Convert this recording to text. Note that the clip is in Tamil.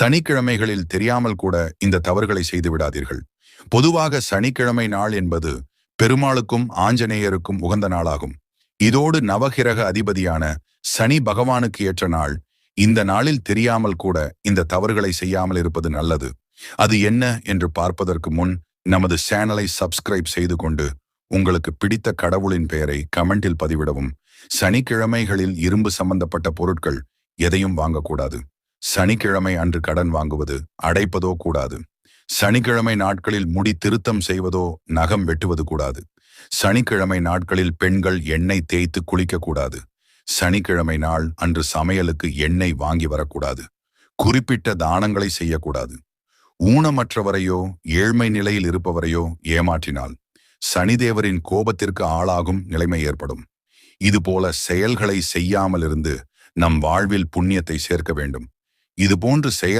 சனிக்கிழமைகளில் தெரியாமல் கூட இந்த தவறுகளை செய்து விடாதீர்கள். பொதுவாக சனிக்கிழமை நாள் என்பது பெருமாளுக்கும் ஆஞ்சநேயருக்கும் உகந்த நாளாகும். இதோடு நவகிரக அதிபதியான சனி பகவானுக்கு ஏற்ற நாள். இந்த நாளில் தெரியாமல் கூட இந்த தவறுகளை செய்யாமல் இருப்பது நல்லது. அது என்ன என்று பார்ப்பதற்கு முன் நமது சேனலை சப்ஸ்கிரைப் செய்து கொண்டு உங்களுக்கு பிடித்த கடவுளின் பெயரை கமெண்டில் பதிவிடவும். சனிக்கிழமைகளில் இரும்பு சம்பந்தப்பட்ட பொருட்கள் எதையும் வாங்கக்கூடாது. சனிக்கிழமை அன்று கடன் வாங்குவது, அடைப்பதோ கூடாது. சனிக்கிழமை நாட்களில் முடி திருத்தம் செய்வதோ நகம் வெட்டுவது கூடாது. சனிக்கிழமை நாட்களில் பெண்கள் எண்ணெய் தேய்த்து குளிக்கக்கூடாது. சனிக்கிழமை நாள் அன்று சமையலுக்கு எண்ணெய் வாங்கி வரக்கூடாது. குறிப்பிட்ட தானங்களை செய்யக்கூடாது. ஊனமற்றவரையோ ஏழ்மை நிலையில் இருப்பவரையோ ஏமாற்றினால் சனிதேவரின் கோபத்திற்கு ஆளாகும் நிலைமை ஏற்படும். இதுபோல செயல்களை செய்யாமல் இருந்து நம் வாழ்வில் புண்ணியத்தை சேர்க்க வேண்டும். இதுபோன்று செயல்